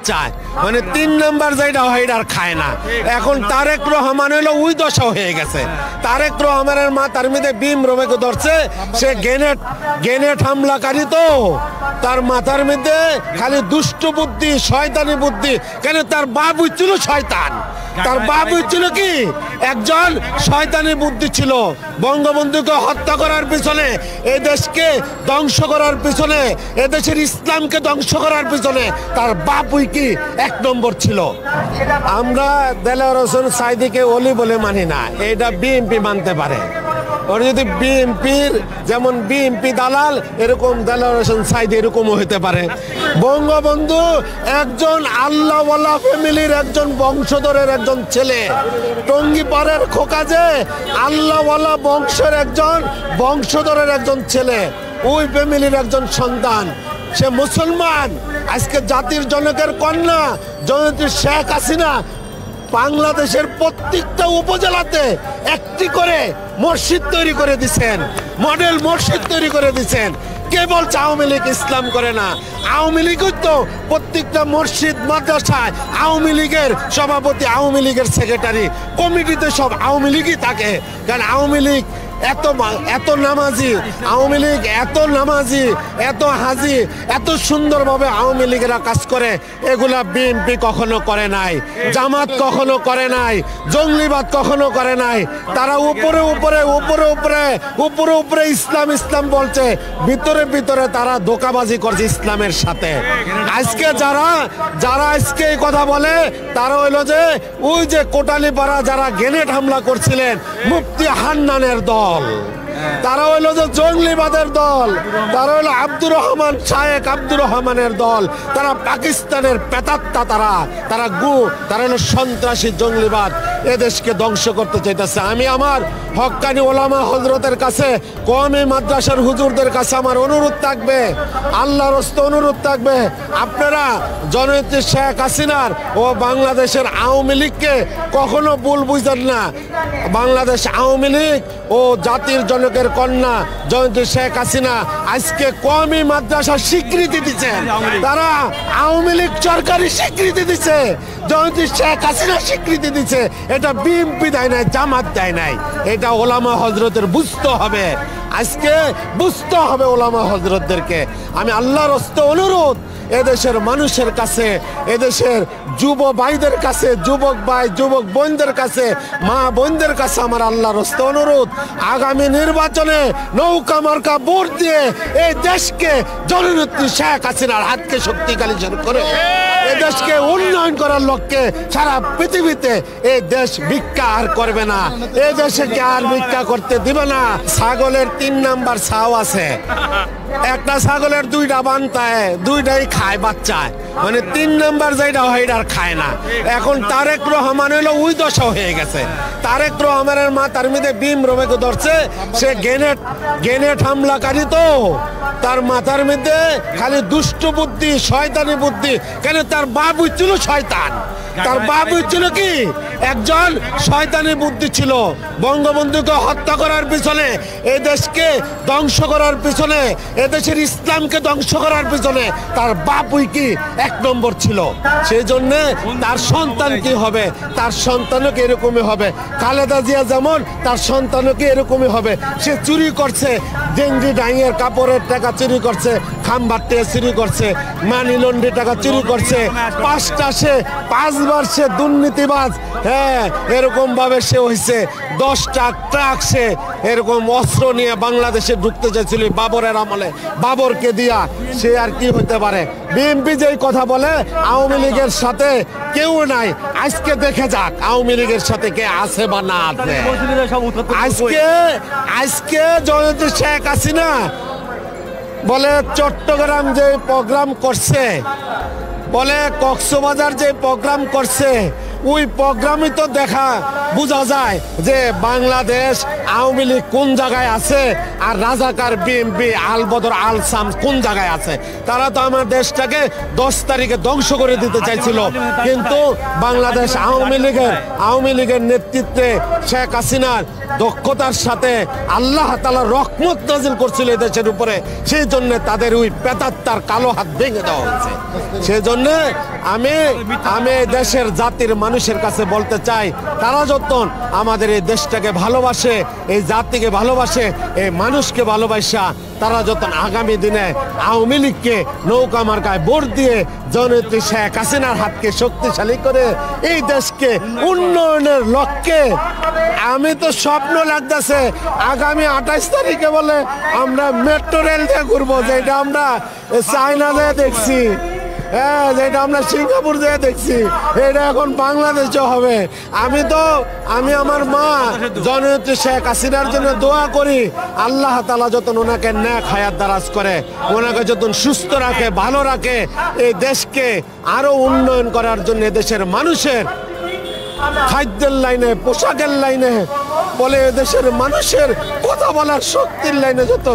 বাচ্চায়, মানে 3 নাম্বার যেটা হয় এটা আর খায় না। এখন তারেক রহমান হলো ওই দশা হয়ে গেছে। তারেক রহমানের মাথার মধ্যে বিম রোমেকে ধরছে, সে গ্রেনেড হামলাকারী, তো তার মাথার মধ্যে খালি দুষ্ট বুদ্ধি, শয়তানি বুদ্ধি। কেন তার বাপ ছিল শয়তান, তার বাপ ছিল কি একজন শয়তানি বুদ্ধি ছিল। বঙ্গবন্ধুকে হত্যা করার পিছনে, এই দেশকে ধ্বংস করার পিছনে, এদেশের ইসলামকে ধ্বংস করার পিছনে তার বাপই কি 1 নম্বর ছিল। আমরা দেলোয়ার হোসেন সাঈদীকে ওলি বলে মানি না, এটা বিএনপি মানতে পারে। ওর যদি বিএনপির যেমন বিএনপি দালাল, এরকম দেলোয়ার হোসেন সাঈদী এরকমও হতে পারে। বঙ্গবন্ধু একজন আল্লাহওয়ালা ফ্যামিলির একজন বংশধরের একজন ছেলে, টঙ্গীপাড়ার খোকা যে আল্লাহওয়ালা বংশের একজন বংশধরের একজন ছেলে, ওই ফ্যামিলির একজন সন্তান, সে মুসলমান। আজকে জাতির জনকের কন্যা জননেত্রী শেখ হাসিনা বাংলাদেশের প্রত্যেকটা উপজেলাতে একটি করে মসজিদ তৈরি করে দিচ্ছেন, মডেল মসজিদ তৈরি করে দিচ্ছেন। কে বলছে আওয়ামী লীগ ইসলাম করে না? আওয়ামী লীগই তো প্রত্যেকটা মসজিদ মাদ্রাসায় আওয়ামী লীগের সভাপতি, আওয়ামী লীগের সেক্রেটারি, কমিটিতে সব আওয়ামী লীগই থাকে। কারণ আওয়ামী লীগ এত নামাজি, আওয়ামী লীগ এত নামাজি, এত হাজি, এত সুন্দরভাবে আওয়ামী লীগেরা কাজ করে, এগুলা বিএনপি কখনো করে নাই, জামাত কখনো করে নাই, জঙ্গলিবাদ কখনো করে নাই। তারা উপরে উপরে উপরে উপরে উপরে উপরে ইসলাম ইসলাম বলছে, ভিতরে ভিতরে তারা ধোঁকাবাজি করছে ইসলামের সাথে। আজকে যারা আজকে এই কথা বলে, তারা হইলো যে ওই যে কোটালীপাড়া যারা গ্রেনেড হামলা করছিলেন, মুফতি হান্নানের দল, তারা হইলো যে জঙ্গলিবাদের দল, তারা হইলো আব্দুর রহমান শায়েখ আব্দুর রহমানের দল, তারা পাকিস্তানের পেতাত্তা, তারা হলো সন্ত্রাসী জঙ্গলিবাদ, এদেশকে ধ্বংস করতে চাইতেছে। আমি আমার হক্কানি ওলামা হযরতের কাছে, কওমি মাদ্রাসার হুজুরদের কাছে আমার অনুরোধ থাকবে, আল্লাহর রাস্তে অনুরোধ থাকবে, আপনারা জননেত্রী শেখ হাসিনার ও বাংলাদেশের আওয়ামী লীগকে কখনো ভুল বুঝেন না। বাংলাদেশ আওয়ামী লীগ ও জাতির জনকের কন্যা জয়ন্তী শেখ হাসিনা আজকে কওমি মাদ্রাসার স্বীকৃতি দিচ্ছে, তারা আওয়ামী লীগ সরকারি স্বীকৃতি দিচ্ছে, জয়ন্তী শেখ হাসিনা স্বীকৃতি দিচ্ছে। এটা বিএনপি দেয় নাই, জামাত দেয় নাই, এটা ওলামা হযরতের বুঝতে হবে। আজকে বুঝতে হবে ওলামা হযরতদেরকে। আমি আল্লাহর রাস্তে অনুরোধ, এদেশের মানুষের কাছে, এদেশের যুব ভাইদের কাছে, যুবক ভাই যুবক বোনদের কাছে, মা বোনদের কাছে আমার আল্লাহর রাস্তে অনুরোধ, আগামী নির্বাচনে নৌকা মার্কা ভোট দিয়ে এই দেশকে জননেত্রী শেখ হাসিনার হাতকে শক্তিশালী করে এই দেশকে উন্নয়ন করার লক্ষ্যে সারা পৃথিবীতে এই দেশ ভিক্ষা আর করবে না, এই দেশকে আর ভিক্ষা করতে দিবে না। ছাগলের 3 নাম্বার ছাও আছে, একটা ছাগলের 2টা বান্তায়, 2টাই খায় বাচ্চায়, মানে 3 নাম্বার যেটা হয় এটা আর খায় না। এখন তারেক রহমান হলো ওই দশা হয়ে গেছে। তারেক রহমানের মাথার মধ্যে বিম রোমেকে ধরছে, সে গ্রেনেড হামলাকারী, তো তার মাথার মধ্যে খালি দুষ্ট বুদ্ধি, শয়তানি বুদ্ধি। কেন তার বাপ ছিল শয়তান, তার বাপ ছিল কি একজন শয়তানি বুদ্ধি ছিল। বঙ্গবন্ধুকে হত্যা করার পিছনে, এই দেশকে ধ্বংস করার পিছনে, এদেশের ইসলামকে ধ্বংস করার পিছনে তার বাপই কি 1 নম্বর ছিল। সেই জন্য তার সন্তান কি হবে, তার সন্তানও কি এরকমই হবে। খালেদা জিয়া যেমন, তার সন্তানও কি এরকমই হবে। সে চুরি করছে, ডেঙ্গি ডাইয়ের কাপড়ের টাকা চুরি করছে, খাম্বার টাকা চুরি করছে, মানি লন্ড্রি টাকা চুরি করছে, 5বার সে দুর্নীতিবাজ। হ্যাঁ, এরকম ভাবে সে হয়েছে। 10টা ট্রাক সে এরকম অস্ত্র নিয়ে বাংলাদেশে ঢুকতে চাইছিল বাবরের আমলে, বাবরকে দিয়া। সে আর কি হতে পারে? বিএনপি যেই কথা বলে আওয়ামী লীগের সাথে কেউ নাই, আজকে দেখে যাক আওয়ামী লীগের সাথে কে আছে বা না আছে। আজকে জয়ন্তী শেখ হাসিনা বলে চট্টগ্রাম যে প্রোগ্রাম করছে, বলে কক্সবাজার যে প্রোগ্রাম করছে, ওই প্রোগ্রামই তো দেখা বোঝা যায় যে বাংলাদেশ আওয়ামী লীগ কোন জায়গায় আছে আর রাজাকার বিএনপি আল বদর আল সাম কোন জায়গায় আছে। তারা তো আমার দেশটাকে 10 তারিখে ধ্বংস করে দিতে চাইছিল, কিন্তু বাংলাদেশ আওয়ামী লীগের নেতৃত্বে শেখ হাসিনার দক্ষতার সাথে আল্লাহ তাআলা রহমত নাজিল করছিল এই দেশের উপরে, সেই জন্য তাদের ওই পেতাত্তার কালো হাত ভেঙে দেওয়া হয়েছে। সেই জন্য আমি দেশের জাতির মানুষের কাছে বলতে চাই, তারা যখন আমাদের এই দেশটাকে ভালোবাসে, এই জাতিকে ভালোবাসে, এই মানুষকে ভালোবাসা, তারা যখন আগামী দিনে আওয়ামী লীগকে নৌকা মার্কায় ভোট দিয়ে জননেত্রী শেখ হাসিনার হাতকে শক্তিশালী করে এই দেশকে উন্নয়নের লক্ষ্যে, আমি তো স্বপ্ন লাগতেছে আগামী 28 তারিখে বলে আমরা মেট্রো রেল দিয়ে ঘুরবো, যেটা আমরা চায়না দিয়ে দেখছি, হ্যাঁ, যেটা আমরা সিঙ্গাপুর দিয়ে দেখছি, এটা এখন বাংলাদেশে হবে। আমি আমার মা জননেত্রী শেখ হাসিনার জন্য দোয়া করি, আল্লাহ তাআলা যতন ওনাকে নেক হায়াত দারাজ করে, ওনাকে যতন সুস্থ রাখে, ভালো রাখে, এই দেশকে আরো উন্নয়ন করার জন্য দেশের মানুষের খাদ্যের লাইনে, পোশাকের লাইনে, বলে দেশের মানুষের কথা বলার শক্তির লাইনে যত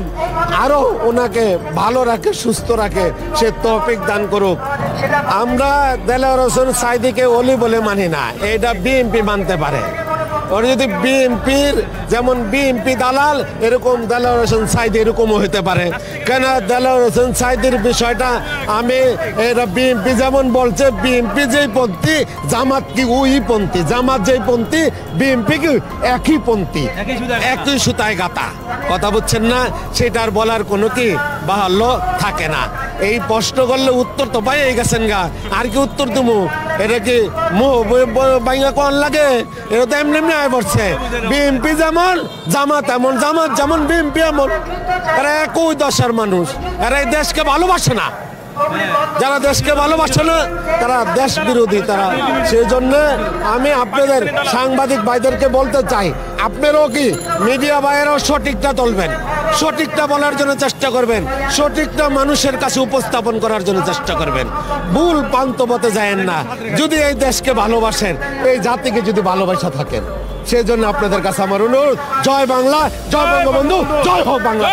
আরো ওনাকে ভালো রাখে, সুস্থ রাখে, সে তৌফিক দান করুক। আমরা দেলোয়ার হোসেন সাঈদীকে ওলি বলে মানি না, এটা বিএনপি মানতে পারে। ওর যদি বিএনপির যেমন বিএনপি দালাল, এরকম দেলোয়ার হোসেন সাঈদী এরকমও হতে পারে। কেন দেলোয়ার হোসেন সাঈদীর বিষয়টা এটা বিএনপি যেমন বলছে, বিএনপি যেই পন্থী, জামাত কি ওই পন্থী, জামাত যেই পন্থী, বিএনপি কি একই পন্থী, একই সুতায় গাতা, কথা বুঝছেন না? সেটার বলার কোনো কি বাহাল্য থাকে না। এই প্রশ্ন করলে উত্তর তো পাই গেছেন গা, আর কি উত্তর তুমি? এটা কি বাইঙ্গা কোন লাগে? এটা তো এমনি এমনি আয় পড়ছে। বিএনপি যেমন জামাত এমন, জামাত যেমন বিএনপি এমন, এরা একই দশার মানুষ, এরা এই দেশকে ভালোবাসে না। যারা দেশকে ভালোবাসে না তারা দেশ বিরোধী তারা। সেই জন্য আমি আপনাদের সাংবাদিক ভাইদেরকে বলতে চাই, আপনারাও কি মিডিয়া ভাইয়েরাও সঠিকটা তুলবেন, সঠিকটা বলার জন্য চেষ্টা করবেন, সঠিকটা মানুষের কাছে উপস্থাপন করার জন্য চেষ্টা করবেন। ভুল পান্থপথে যায়েন না। যদি এই দেশকে ভালোবাসেন, এই জাতিকে যদি ভালোবাসা থাকেন, সেই জন্য আপনাদের কাছে আমার অনুরোধ, জয় বাংলা, জয় বঙ্গবন্ধু, জয় হোক বাংলা।